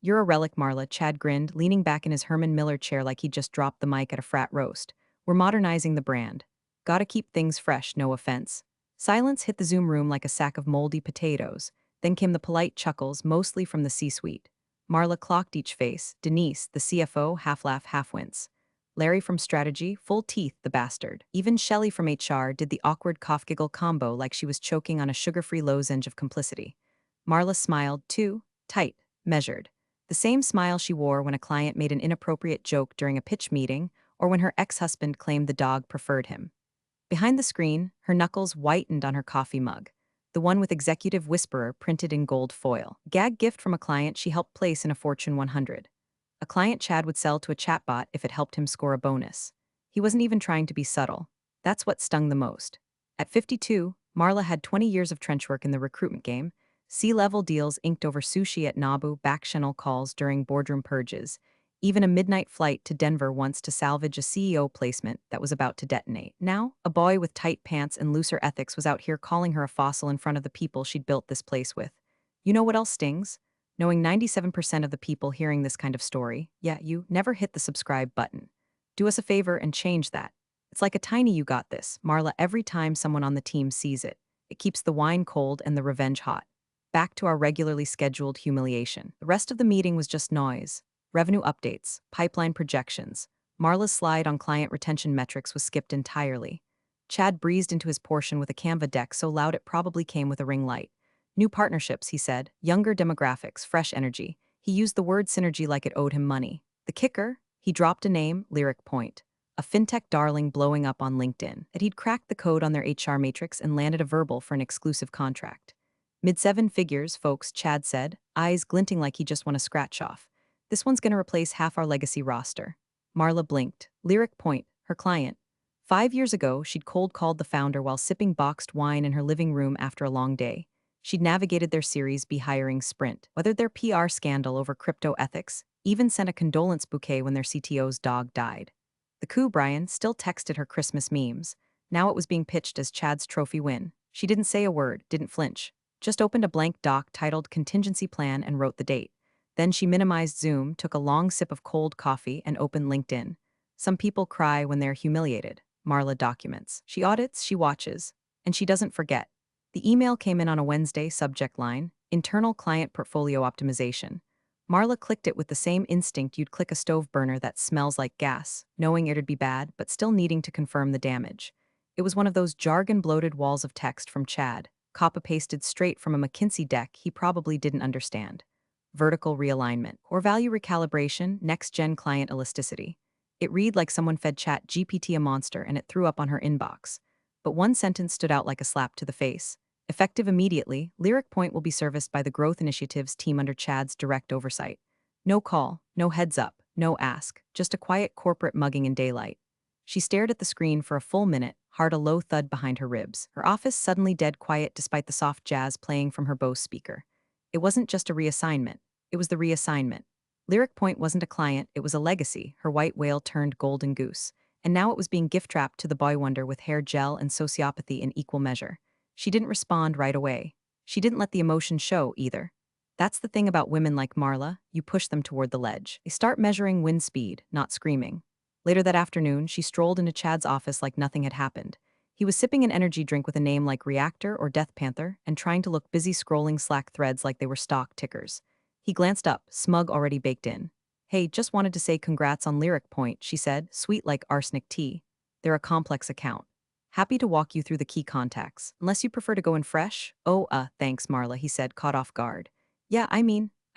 You're a relic, Marla, Chad grinned, leaning back in his Herman Miller chair like he'd just dropped the mic at a frat roast. We're modernizing the brand. Gotta keep things fresh, no offense. Silence hit the Zoom room like a sack of moldy potatoes. Then came the polite chuckles, mostly from the C-suite. Marla clocked each face. Denise, the CFO, half laugh, half wince. Larry from strategy, full teeth, the bastard. Even Shelley from HR did the awkward cough-giggle combo like she was choking on a sugar-free lozenge of complicity. Marla smiled, too, tight, measured. The same smile she wore when a client made an inappropriate joke during a pitch meeting or when her ex-husband claimed the dog preferred him. Behind the screen, her knuckles whitened on her coffee mug, the one with Executive Whisperer printed in gold foil. Gag gift from a client she helped place in a Fortune 100. A client Chad would sell to a chatbot if it helped him score a bonus. He wasn't even trying to be subtle. That's what stung the most. At 52, Marla had 20 years of trench work in the recruitment game, C-level deals inked over sushi at Nabu, back-channel calls during boardroom purges, even a midnight flight to Denver once to salvage a CEO placement that was about to detonate. Now, a boy with tight pants and looser ethics was out here calling her a fossil in front of the people she'd built this place with. You know what else stings? Knowing 97% of the people hearing this kind of story, yeah, you never hit the subscribe button. Do us a favor and change that. It's like a tiny you got this, Marla, every time someone on the team sees it. It keeps the wine cold and the revenge hot. Back to our regularly scheduled humiliation. The rest of the meeting was just noise. Revenue updates, pipeline projections. Marla's slide on client retention metrics was skipped entirely. Chad breezed into his portion with a Canva deck so loud it probably came with a ring light. New partnerships, he said, younger demographics, fresh energy. He used the word synergy like it owed him money. The kicker? He dropped a name, Lyric Point, a fintech darling blowing up on LinkedIn, that he'd cracked the code on their HR matrix and landed a verbal for an exclusive contract. Mid-seven figures, folks, Chad said, eyes glinting like he just won a scratch-off. This one's gonna replace half our legacy roster. Marla blinked. Lyric Point, her client. 5 years ago, she'd cold-called the founder while sipping boxed wine in her living room after a long day. She'd navigated their Series B hiring sprint, weathered their PR scandal over crypto ethics, even sent a condolence bouquet when their CTO's dog died. The coup, Brian, still texted her Christmas memes. Now it was being pitched as Chad's trophy win. She didn't say a word, didn't flinch. Just opened a blank doc titled Contingency Plan and wrote the date. Then she minimized Zoom, took a long sip of cold coffee, and opened LinkedIn. Some people cry when they're humiliated. Marla documents. She audits, she watches, and she doesn't forget. The email came in on a Wednesday, subject line, Internal Client Portfolio Optimization. Marla clicked it with the same instinct you'd click a stove burner that smells like gas, knowing it'd be bad, but still needing to confirm the damage. It was one of those jargon-bloated walls of text from Chad, copy-pasted straight from a McKinsey deck he probably didn't understand. Vertical realignment, core value recalibration, next-gen client elasticity. It read like someone fed Chat GPT a monster and it threw up on her inbox. But one sentence stood out like a slap to the face. Effective immediately, Lyric Point will be serviced by the Growth Initiatives team under Chad's direct oversight. No call, no heads up, no ask, just a quiet corporate mugging in daylight. She stared at the screen for a full minute, heard a low thud behind her ribs. Her office suddenly dead quiet despite the soft jazz playing from her Bose speaker. It wasn't just a reassignment. It was the reassignment. Lyric Point wasn't a client, it was a legacy, her white whale turned golden goose. And now it was being gift-wrapped to the boy wonder with hair gel and sociopathy in equal measure. She didn't respond right away. She didn't let the emotion show, either. That's the thing about women like Marla, you push them toward the ledge. They start measuring wind speed, not screaming. Later that afternoon, she strolled into Chad's office like nothing had happened. He was sipping an energy drink with a name like Reactor or Death Panther and trying to look busy scrolling Slack threads like they were stock tickers. He glanced up, smug already baked in. Hey, just wanted to say congrats on Lyric Point, she said, sweet like arsenic tea. They're a complex account. Happy to walk you through the key contacts. Unless you prefer to go in fresh? Oh, thanks, Marla, he said, caught off guard. Yeah, I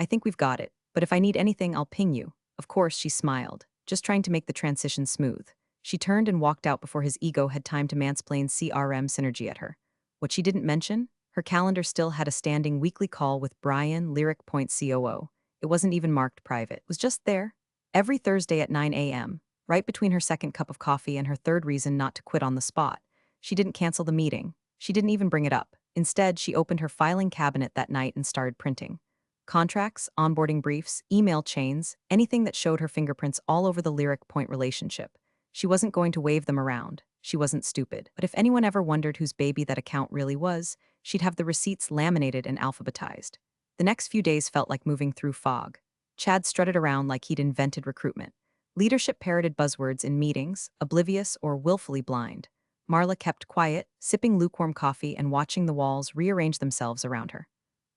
think we've got it. But if I need anything, I'll ping you. Of course, she smiled, just trying to make the transition smooth. She turned and walked out before his ego had time to mansplain CRM synergy at her. What she didn't mention? Her calendar still had a standing weekly call with Brian, Lyric Point COO. It wasn't even marked private. It was just there. Every Thursday at 9 a.m., right between her second cup of coffee and her third reason not to quit on the spot. She didn't cancel the meeting. She didn't even bring it up. Instead, she opened her filing cabinet that night and started printing. Contracts, onboarding briefs, email chains, anything that showed her fingerprints all over the Lyric Point relationship. She wasn't going to wave them around. She wasn't stupid. But if anyone ever wondered whose baby that account really was, she'd have the receipts laminated and alphabetized. The next few days felt like moving through fog. Chad strutted around like he'd invented recruitment. Leadership parroted buzzwords in meetings, oblivious or willfully blind. Marla kept quiet, sipping lukewarm coffee and watching the walls rearrange themselves around her.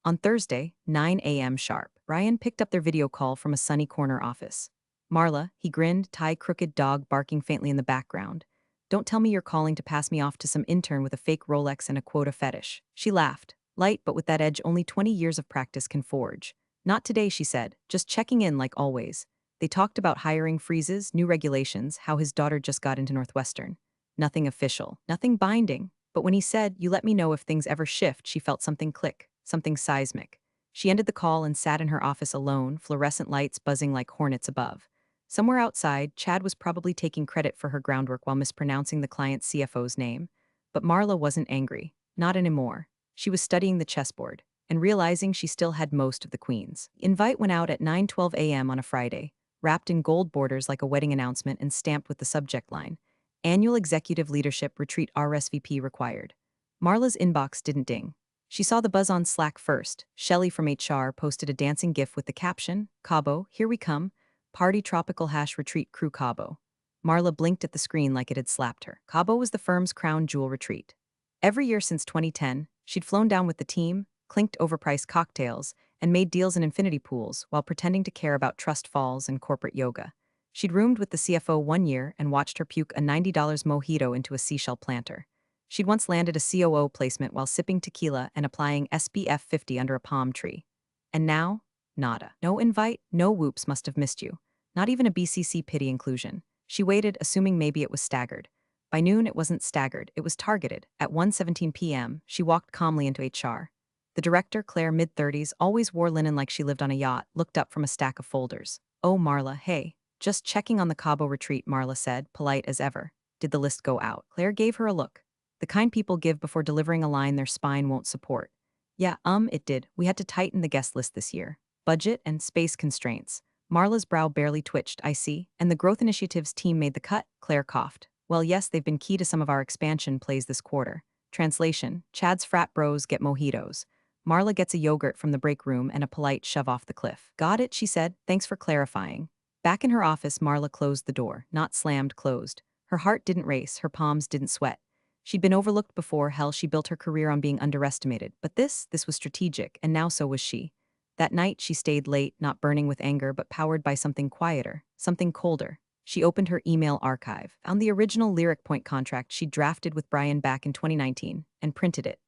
On Thursday, 9 a.m. sharp, Ryan picked up their video call from a sunny corner office. Marla, he grinned, tie-crooked dog barking faintly in the background. Don't tell me you're calling to pass me off to some intern with a fake Rolex and a quota fetish. She laughed, light but with that edge only 20 years of practice can forge. Not today, she said, just checking in like always. They talked about hiring freezes, new regulations, how his daughter just got into Northwestern. Nothing official, nothing binding. But when he said, you let me know if things ever shift, she felt something click, something seismic. She ended the call and sat in her office alone, fluorescent lights buzzing like hornets above. Somewhere outside, Chad was probably taking credit for her groundwork while mispronouncing the client's CFO's name. But Marla wasn't angry. Not anymore. She was studying the chessboard and realizing she still had most of the queens. The invite went out at 9:12 a.m. on a Friday, wrapped in gold borders like a wedding announcement and stamped with the subject line, Annual Executive Leadership Retreat RSVP required. Marla's inbox didn't ding. She saw the buzz on Slack first. Shelley from HR posted a dancing gif with the caption, Cabo, here we come, Party Tropical # Retreat Crew Cabo. Marla blinked at the screen like it had slapped her. Cabo was the firm's crown jewel retreat. Every year since 2010, she'd flown down with the team, clinked overpriced cocktails, and made deals in infinity pools while pretending to care about trust falls and corporate yoga. She'd roomed with the CFO one year and watched her puke a $90 mojito into a seashell planter. She'd once landed a COO placement while sipping tequila and applying SPF 50 under a palm tree. And now, nada. No invite, no whoops, must have missed you. Not even a BCC pity inclusion. She waited, assuming maybe it was staggered. By noon, it wasn't staggered, it was targeted. At 1:17 p.m., she walked calmly into HR. The director, Claire, mid-30s, always wore linen like she lived on a yacht, looked up from a stack of folders. Oh, Marla, hey. Just checking on the Cabo retreat, Marla said, polite as ever. Did the list go out? Claire gave her a look. The kind people give before delivering a line their spine won't support. Yeah, it did. We had to tighten the guest list this year. Budget and space constraints. Marla's brow barely twitched, I see. And the growth initiatives team made the cut, Claire coughed. Well, yes, they've been key to some of our expansion plays this quarter. Translation, Chad's frat bros get mojitos. Marla gets a yogurt from the break room and a polite shove off the cliff. Got it, she said. Thanks for clarifying. Back in her office, Marla closed the door, not slammed, closed. Her heart didn't race, her palms didn't sweat. She'd been overlooked before, hell, she built her career on being underestimated. But this was strategic, and now so was she. That night, she stayed late, not burning with anger, but powered by something quieter, something colder. She opened her email archive, found the original Lyric Point contract she'd drafted with Brian back in 2019, and printed it.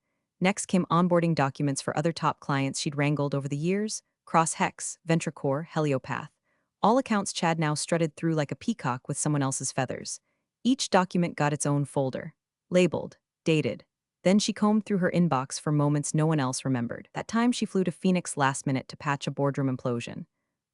Next came onboarding documents for other top clients she'd wrangled over the years, Cross-Hex, Ventricore, Heliopath. All accounts Chad now strutted through like a peacock with someone else's feathers. Each document got its own folder. Labeled, dated. Then she combed through her inbox for moments no one else remembered. That time she flew to Phoenix last minute to patch a boardroom implosion.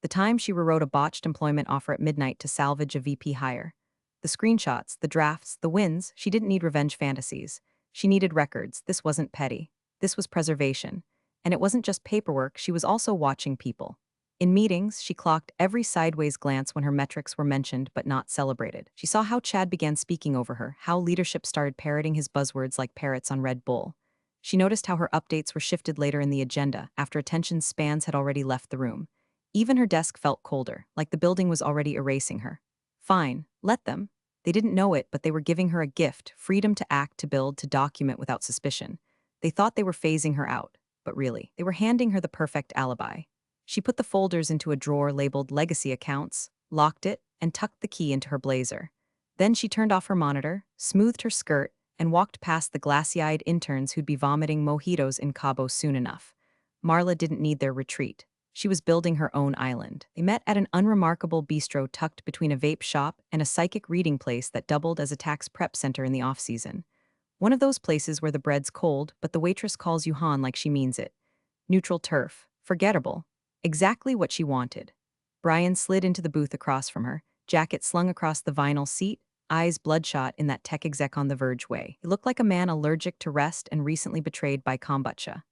The time she rewrote a botched employment offer at midnight to salvage a VP hire. The screenshots, the drafts, the wins, she didn't need revenge fantasies. She needed records. This wasn't petty. This was preservation. And it wasn't just paperwork, she was also watching people. In meetings, she clocked every sideways glance when her metrics were mentioned but not celebrated. She saw how Chad began speaking over her, how leadership started parroting his buzzwords like parrots on Red Bull. She noticed how her updates were shifted later in the agenda, after attention spans had already left the room. Even her desk felt colder, like the building was already erasing her. Fine, let them. They didn't know it, but they were giving her a gift, freedom to act, to build, to document without suspicion. They thought they were phasing her out, but really, they were handing her the perfect alibi. She put the folders into a drawer labeled Legacy Accounts, locked it, and tucked the key into her blazer. Then she turned off her monitor, smoothed her skirt, and walked past the glassy-eyed interns who'd be vomiting mojitos in Cabo soon enough. Marla didn't need their retreat. She was building her own island. They met at an unremarkable bistro tucked between a vape shop and a psychic reading place that doubled as a tax prep center in the off-season. One of those places where the bread's cold, but the waitress calls you Han like she means it. Neutral turf. Forgettable. Exactly what she wanted. Brian slid into the booth across from her, jacket slung across the vinyl seat, eyes bloodshot in that tech exec on the verge way. He looked like a man allergic to rest and recently betrayed by kombucha.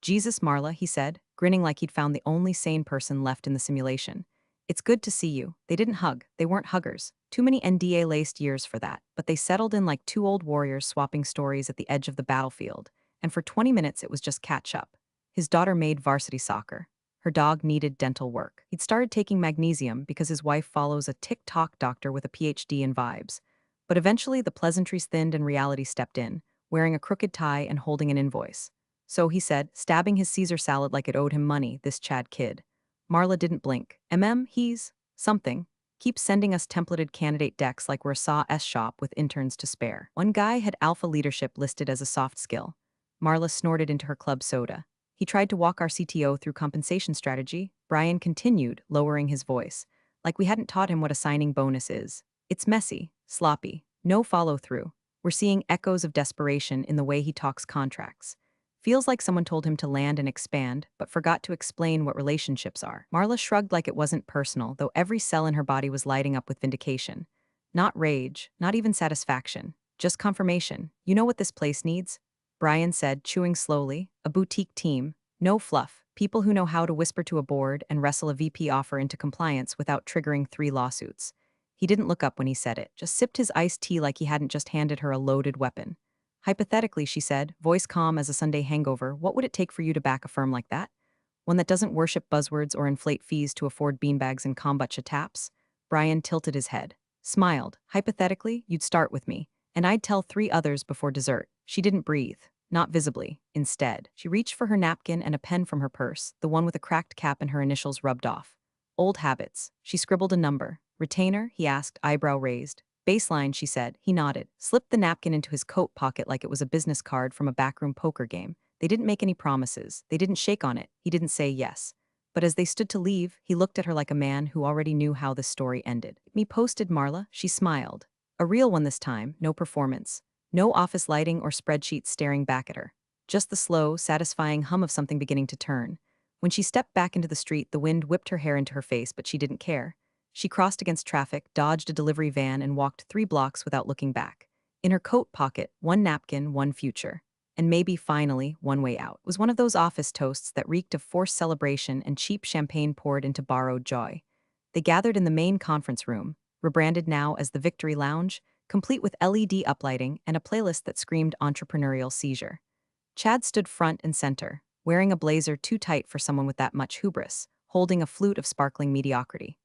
Jesus, Marla, he said, grinning like he'd found the only sane person left in the simulation. It's good to see you. They didn't hug. They weren't huggers. Too many NDA-laced years for that, but they settled in like two old warriors swapping stories at the edge of the battlefield, and for 20 minutes it was just catch-up. His daughter made varsity soccer. Her dog needed dental work. He'd started taking magnesium because his wife follows a TikTok doctor with a PhD in vibes. But eventually, the pleasantries thinned and reality stepped in, wearing a crooked tie and holding an invoice. So he said, stabbing his Caesar salad like it owed him money, this Chad kid. Marla didn't blink. He's something. Keeps sending us templated candidate decks like we're a Saw S shop with interns to spare. One guy had alpha leadership listed as a soft skill. Marla snorted into her club soda. He tried to walk our CTO through compensation strategy. Brian continued, lowering his voice, like we hadn't taught him what a signing bonus is. It's messy, sloppy, no follow-through. We're seeing echoes of desperation in the way he talks contracts. Feels like someone told him to land and expand, but forgot to explain what relationships are. Marla shrugged like it wasn't personal, though every cell in her body was lighting up with vindication. Not rage, not even satisfaction, just confirmation. You know what this place needs? Brian said, chewing slowly. A boutique team. No fluff. People who know how to whisper to a board and wrestle a VP offer into compliance without triggering 3 lawsuits. He didn't look up when he said it, just sipped his iced tea like he hadn't just handed her a loaded weapon. Hypothetically, she said, voice calm as a Sunday hangover, what would it take for you to back a firm like that? One that doesn't worship buzzwords or inflate fees to afford beanbags and kombucha taps? Brian tilted his head. Smiled. Hypothetically, you'd start with me, and I'd tell 3 others before dessert. She didn't breathe. Not visibly. Instead, she reached for her napkin and a pen from her purse, the one with a cracked cap and her initials rubbed off. Old habits. She scribbled a number. Retainer? He asked, eyebrow raised. Baseline, she said. He nodded, slipped the napkin into his coat pocket like it was a business card from a backroom poker game. They didn't make any promises. They didn't shake on it. He didn't say yes. But as they stood to leave, he looked at her like a man who already knew how the story ended. Me posted, Marla. She smiled. A real one this time, no performance. No office lighting or spreadsheets staring back at her. Just the slow, satisfying hum of something beginning to turn. When she stepped back into the street, the wind whipped her hair into her face, but she didn't care. She crossed against traffic, dodged a delivery van, and walked 3 blocks without looking back. In her coat pocket, 1 napkin, 1 future. And maybe, finally, 1 way out. It was one of those office toasts that reeked of forced celebration and cheap champagne poured into borrowed joy. They gathered in the main conference room, rebranded now as the Victory Lounge, complete with LED uplighting and a playlist that screamed entrepreneurial seizure. Chad stood front and center, wearing a blazer too tight for someone with that much hubris, holding a flute of sparkling mediocrity.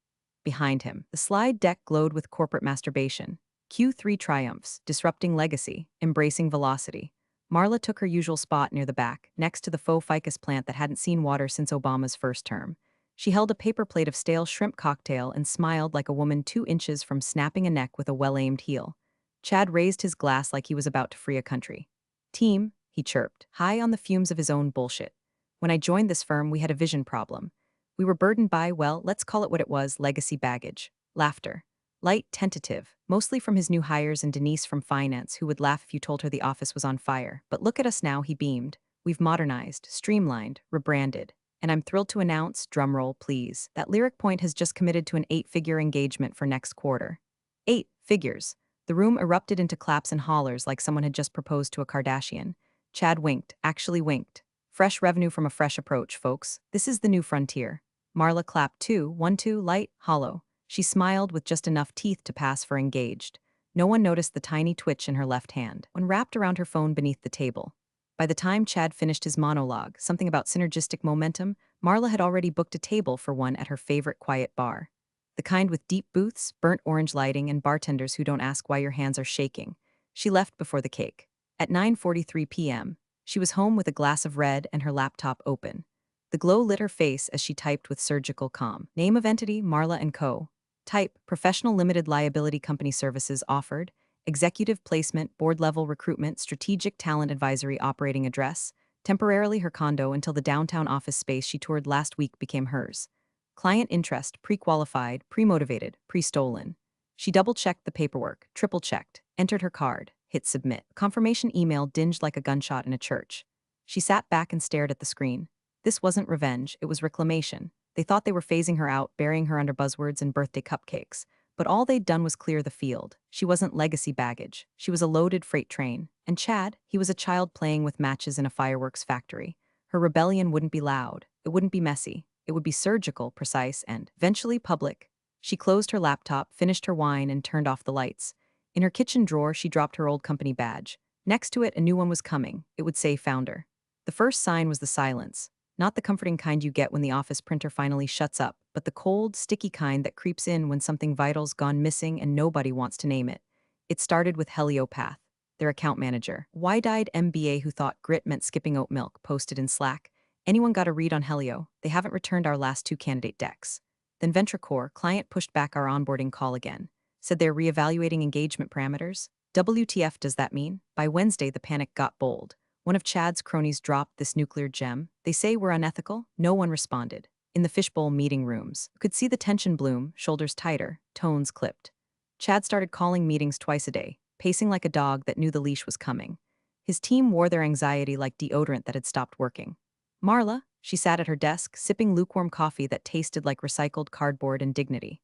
Behind him, the slide deck glowed with corporate masturbation. Q3 triumphs, disrupting legacy, embracing velocity. Marla took her usual spot near the back, next to the faux ficus plant that hadn't seen water since Obama's first term. She held a paper plate of stale shrimp cocktail and smiled like a woman 2 inches from snapping a neck with a well-aimed heel. Chad raised his glass like he was about to free a country. Team, he chirped, high on the fumes of his own bullshit. When I joined this firm, we had a vision problem. We were burdened by, well, let's call it what it was, legacy baggage. Laughter. Light, tentative, mostly from his new hires and Denise from finance, who would laugh if you told her the office was on fire. But look at us now, he beamed. We've modernized, streamlined, rebranded. And I'm thrilled to announce, drumroll please, that Lyric Point has just committed to an 8-figure engagement for next quarter. 8 figures. The room erupted into claps and hollers like someone had just proposed to a Kardashian. Chad winked, actually winked. Fresh revenue from a fresh approach, folks. This is the new frontier. Marla clapped too, 1-2, light, hollow. She smiled with just enough teeth to pass for engaged. No one noticed the tiny twitch in her left hand, when wrapped around her phone beneath the table. By the time Chad finished his monologue, something about synergistic momentum, Marla had already booked a table for one at her favorite quiet bar. The kind with deep booths, burnt orange lighting, and bartenders who don't ask why your hands are shaking. She left before the cake. At 9:43 p.m., she was home with a glass of red and her laptop open. The glow lit her face as she typed with surgical calm. Name of entity, Marla & Co. Type, professional limited liability company services offered. Executive placement, board-level recruitment, strategic talent advisory operating address. Temporarily her condo until the downtown office space she toured last week became hers. Client interest, pre-qualified, pre-motivated, pre-stolen. She double-checked the paperwork, triple-checked, entered her card, hit submit. Confirmation email dinged like a gunshot in a church. She sat back and stared at the screen. This wasn't revenge, it was reclamation. They thought they were phasing her out, burying her under buzzwords and birthday cupcakes. But all they'd done was clear the field. She wasn't legacy baggage. She was a loaded freight train. And Chad, he was a child playing with matches in a fireworks factory. Her rebellion wouldn't be loud. It wouldn't be messy. It would be surgical, precise, and eventually public. She closed her laptop, finished her wine, and turned off the lights. In her kitchen drawer, she dropped her old company badge. Next to it, a new one was coming. It would say founder. The first sign was the silence. Not the comforting kind you get when the office printer finally shuts up, but the cold, sticky kind that creeps in when something vital's gone missing and nobody wants to name it. It started with Heliopath, their account manager. Wide-eyed MBA who thought grit meant skipping oat milk, posted in Slack. Anyone got a read on Helio? They haven't returned our last two candidate decks. Then VentureCore, client pushed back our onboarding call again. Said they're reevaluating engagement parameters. WTF does that mean? By Wednesday, the panic got bold. One of Chad's cronies dropped this nuclear gem. They say we're unethical? No one responded. In the fishbowl meeting rooms, could see the tension bloom, shoulders tighter, tones clipped. Chad started calling meetings twice a day, pacing like a dog that knew the leash was coming. His team wore their anxiety like deodorant that had stopped working. Marla, she sat at her desk, sipping lukewarm coffee that tasted like recycled cardboard and dignity.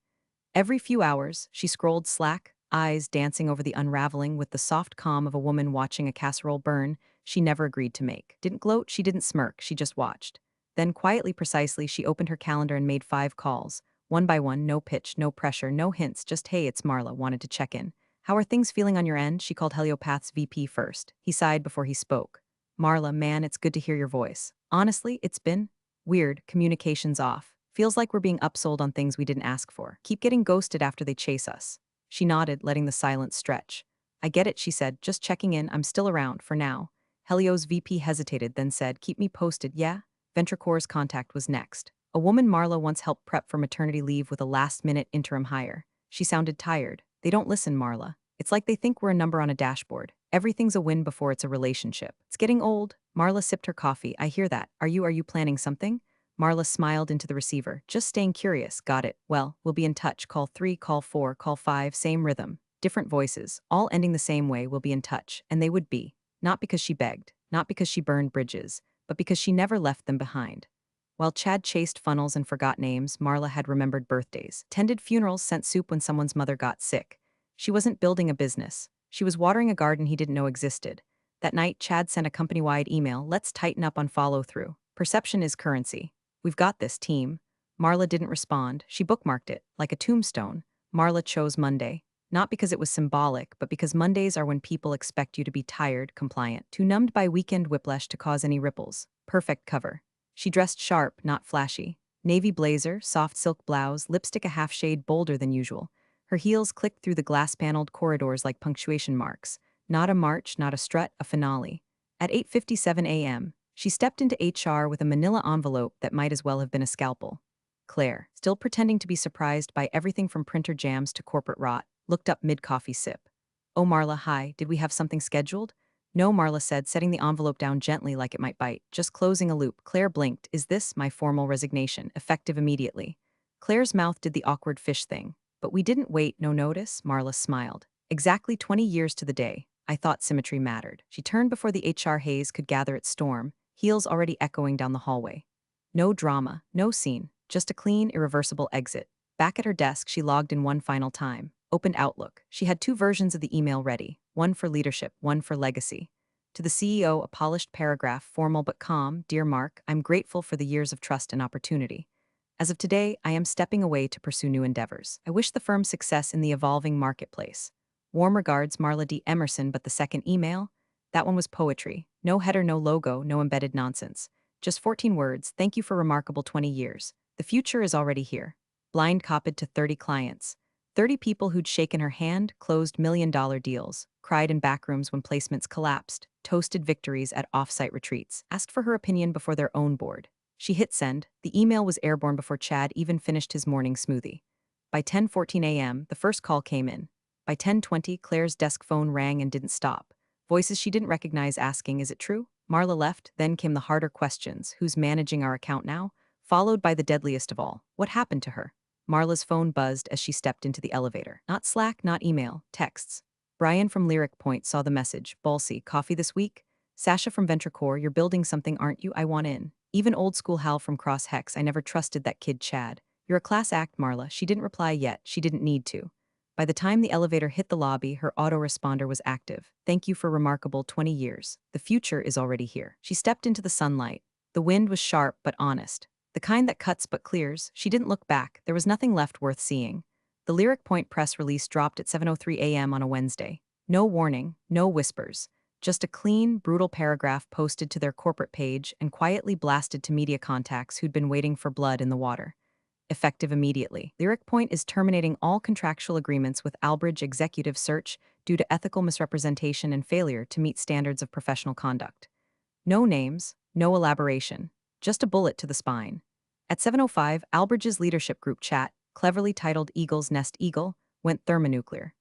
Every few hours, she scrolled Slack, eyes dancing over the unraveling with the soft calm of a woman watching a casserole burn she never agreed to make. Didn't gloat, she didn't smirk, she just watched. Then, quietly, precisely, she opened her calendar and made 5 calls. One by one, no pitch, no pressure, no hints, just hey, it's Marla, wanted to check in. How are things feeling on your end? She called Heliopath's VP first. He sighed before he spoke. Marla, man, it's good to hear your voice. Honestly, it's been weird, communication's off. Feels like we're being upsold on things we didn't ask for. Keep getting ghosted after they chase us. She nodded, letting the silence stretch. I get it, she said, just checking in, I'm still around, for now. Helio's VP hesitated, then said, keep me posted, yeah? VentureCore's contact was next. A woman Marla once helped prep for maternity leave with a last-minute interim hire. She sounded tired. They don't listen, Marla. It's like they think we're a number on a dashboard. Everything's a win before it's a relationship. It's getting old. Marla sipped her coffee. I hear that. Are you planning something? Marla smiled into the receiver. Just staying curious. Got it. Well, we'll be in touch. Call 3, call 4, call 5, same rhythm. Different voices, all ending the same way. We'll be in touch. And they would be. Not because she begged, not because she burned bridges, but because she never left them behind. While Chad chased funnels and forgot names, Marla had remembered birthdays, tended funerals, sent soup when someone's mother got sick. She wasn't building a business. She was watering a garden he didn't know existed. That night, Chad sent a company-wide email, let's tighten up on follow-through. Perception is currency. We've got this, team. Marla didn't respond. She bookmarked it, like a tombstone. Marla chose Monday. Not because it was symbolic, but because Mondays are when people expect you to be tired, compliant, too numbed by weekend whiplash to cause any ripples. Perfect cover. She dressed sharp, not flashy. Navy blazer, soft silk blouse, lipstick a half shade bolder than usual. Her heels clicked through the glass-paneled corridors like punctuation marks. Not a march, not a strut, a finale. At 8:57 a.m., she stepped into HR with a manila envelope that might as well have been a scalpel. Claire, still pretending to be surprised by everything from printer jams to corporate rot, looked up mid-coffee sip. Oh, Marla, hi, did we have something scheduled? No, Marla said, setting the envelope down gently like it might bite. Just closing a loop. Claire blinked. Is this my formal resignation, effective immediately? Claire's mouth did the awkward fish thing. But we didn't wait, no notice, Marla smiled. Exactly 20 years to the day. I thought symmetry mattered. She turned before the HR haze could gather its storm, heels already echoing down the hallway. No drama, no scene, just a clean, irreversible exit. Back at her desk, she logged in one final time. Opened Outlook. She had 2 versions of the email ready, one for leadership, one for legacy. To the CEO, a polished paragraph, formal but calm. Dear Mark, I'm grateful for the years of trust and opportunity. As of today, I am stepping away to pursue new endeavors. I wish the firm success in the evolving marketplace. Warm regards, Marla D. Emerson. But the second email? That one was poetry. No header, no logo, no embedded nonsense. Just 14 words. Thank you for remarkable 20 years. The future is already here. Blind copied to 30 clients. 30 people who'd shaken her hand, closed million-dollar deals, cried in backrooms when placements collapsed, toasted victories at off-site retreats, asked for her opinion before their own board. She hit send. The email was airborne before Chad even finished his morning smoothie. By 10:14 a.m., the first call came in. By 10:20, Claire's desk phone rang and didn't stop. Voices she didn't recognize asking, is it true? Marla left, then came the harder questions. Who's managing our account now? Followed by the deadliest of all. What happened to her? Marla's phone buzzed as she stepped into the elevator. Not Slack, not email, texts. Brian from Lyric Point saw the message. Balsy, coffee this week? Sasha from VentureCore, you're building something, aren't you? I want in. Even old school Hal from Cross Hex, I never trusted that kid Chad. You're a class act, Marla. She didn't reply yet. She didn't need to. By the time the elevator hit the lobby, her autoresponder was active. Thank you for remarkable 20 years. The future is already here. She stepped into the sunlight. The wind was sharp but honest. The kind that cuts but clears. She didn't look back. There was nothing left worth seeing. The Lyric Point press release dropped at 7:03 a.m. on a Wednesday. No warning, no whispers. Just a clean, brutal paragraph posted to their corporate page and quietly blasted to media contacts who'd been waiting for blood in the water. Effective immediately. Lyric Point is terminating all contractual agreements with Albridge Executive Search due to ethical misrepresentation and failure to meet standards of professional conduct. No names, no elaboration, just a bullet to the spine. At 7:05, Albridge's leadership group chat, cleverly titled Eagle's Nest Eagle, went thermonuclear.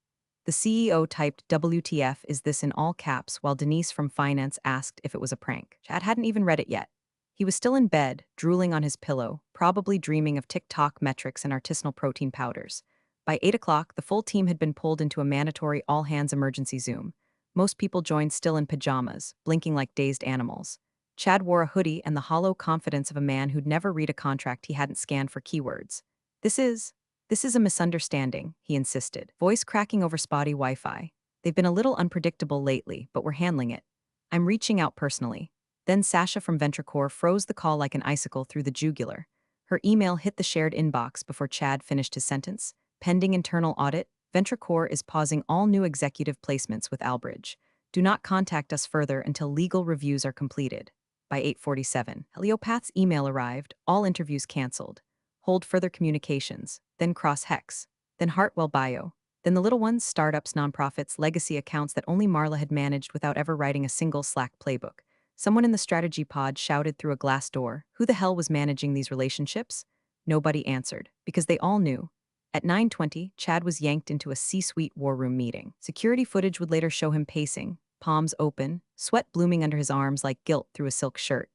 The CEO typed WTF is this in all caps while Denise from finance asked if it was a prank. Chad hadn't even read it yet. He was still in bed, drooling on his pillow, probably dreaming of TikTok metrics and artisanal protein powders. By 8 o'clock, the full team had been pulled into a mandatory all-hands emergency Zoom. Most people joined still in pajamas, blinking like dazed animals. Chad wore a hoodie and the hollow confidence of a man who'd never read a contract he hadn't scanned for keywords. This is a misunderstanding, he insisted, voice cracking over spotty Wi-Fi. They've been a little unpredictable lately, but we're handling it. I'm reaching out personally. Then Sasha from VentureCore froze the call like an icicle through the jugular. Her email hit the shared inbox before Chad finished his sentence. Pending internal audit, VentureCore is pausing all new executive placements with Albridge. Do not contact us further until legal reviews are completed. By 8:47, Heliopath's email arrived, all interviews canceled. Hold further communications, then cross-hex, then Hartwell bio, then the little ones, startups, nonprofits, legacy accounts that only Marla had managed without ever writing a single Slack playbook. Someone in the strategy pod shouted through a glass door, who the hell was managing these relationships? Nobody answered, because they all knew. At 9:20, Chad was yanked into a C-suite war room meeting. Security footage would later show him pacing, palms open, sweat blooming under his arms like guilt through a silk shirt.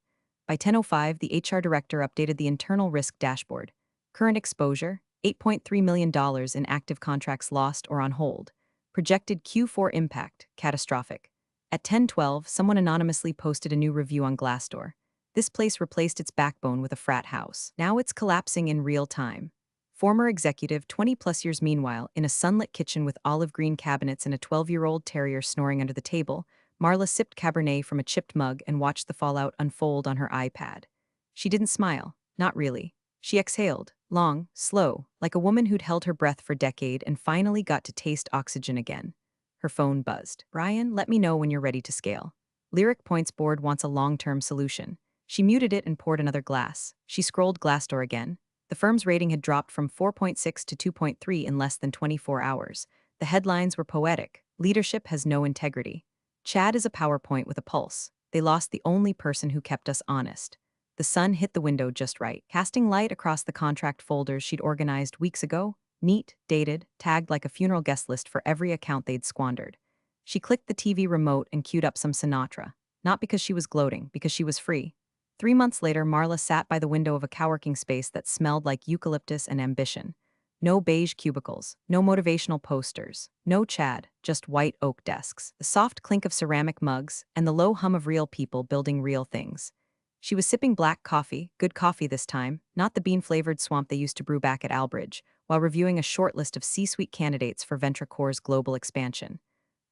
By 10:05, the HR director updated the internal risk dashboard. Current exposure, $8.3 million in active contracts lost or on hold. Projected Q4 impact, catastrophic. At 10:12, someone anonymously posted a new review on Glassdoor. This place replaced its backbone with a frat house. Now it's collapsing in real time. Former executive, 20-plus years meanwhile, in a sunlit kitchen with olive green cabinets and a 12-year-old terrier snoring under the table, Marla sipped Cabernet from a chipped mug and watched the fallout unfold on her iPad. She didn't smile, not really. She exhaled, long, slow, like a woman who'd held her breath for a decade and finally got to taste oxygen again. Her phone buzzed. Brian, let me know when you're ready to scale. Lyric Point's board wants a long-term solution. She muted it and poured another glass. She scrolled Glassdoor again. The firm's rating had dropped from 4.6 to 2.3 in less than 24 hours. The headlines were poetic. Leadership has no integrity. Chad is a PowerPoint with a pulse. They lost the only person who kept us honest. The sun hit the window just right, casting light across the contract folders she'd organized weeks ago, neat, dated, tagged like a funeral guest list for every account they'd squandered. She clicked the TV remote and queued up some Sinatra, not because she was gloating, because she was free. 3 months later, Marla sat by the window of a coworking space that smelled like eucalyptus and ambition. No beige cubicles, no motivational posters, no Chad, just white oak desks, the soft clink of ceramic mugs, and the low hum of real people building real things. She was sipping black coffee, good coffee this time, not the bean-flavored swamp they used to brew back at Albridge, while reviewing a short list of C-suite candidates for VentureCore's global expansion.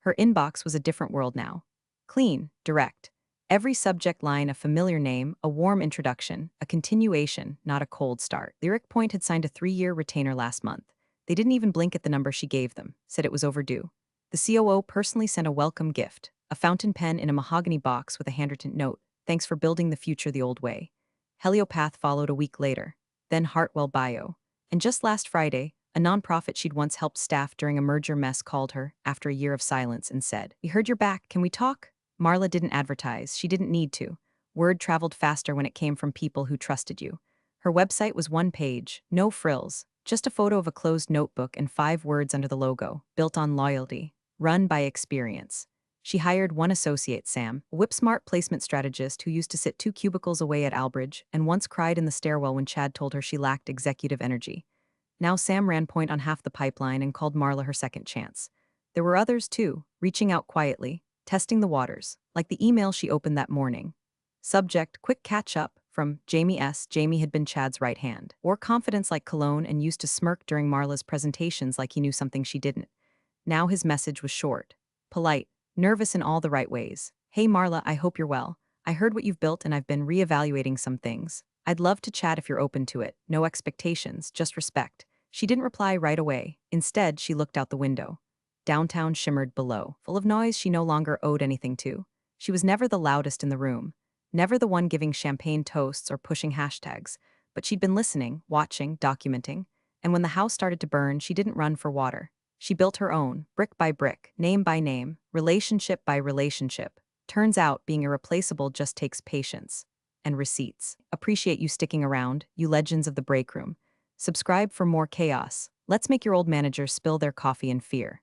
Her inbox was a different world now. Clean, direct. Every subject line a familiar name, a warm introduction, a continuation, not a cold start. Lyric Point had signed a 3-year retainer last month. They didn't even blink at the number she gave them, said it was overdue. The COO personally sent a welcome gift, a fountain pen in a mahogany box with a handwritten note. Thanks for building the future the old way. Heliopath followed a week later, then Hartwell Bio. And just last Friday, a nonprofit she'd once helped staff during a merger mess called her, after a year of silence, and said, "We heard you're back, can we talk?" Marla didn't advertise, she didn't need to. Word traveled faster when it came from people who trusted you. Her website was one page, no frills, just a photo of a closed notebook and 5 words under the logo, built on loyalty, run by experience. She hired one associate, Sam, a whip-smart placement strategist who used to sit 2 cubicles away at Albridge and once cried in the stairwell when Chad told her she lacked executive energy. Now Sam ran point on half the pipeline and called Marla her second chance. There were others, too, reaching out quietly, testing the waters, like the email she opened that morning. Subject, quick catch-up, from Jamie S. Jamie had been Chad's right hand. Wore confidence like cologne and used to smirk during Marla's presentations like he knew something she didn't. Now his message was short, polite, nervous in all the right ways. Hey Marla, I hope you're well. I heard what you've built and I've been reevaluating some things. I'd love to chat if you're open to it. No expectations, just respect. She didn't reply right away. Instead, she looked out the window. Downtown shimmered below, full of noise she no longer owed anything to. She was never the loudest in the room, never the one giving champagne toasts or pushing hashtags, but she'd been listening, watching, documenting, and when the house started to burn, she didn't run for water. She built her own, brick by brick, name by name, relationship by relationship. Turns out being irreplaceable just takes patience. And receipts. Appreciate you sticking around, you legends of the break room. Subscribe for more chaos. Let's make your old managers spill their coffee in fear.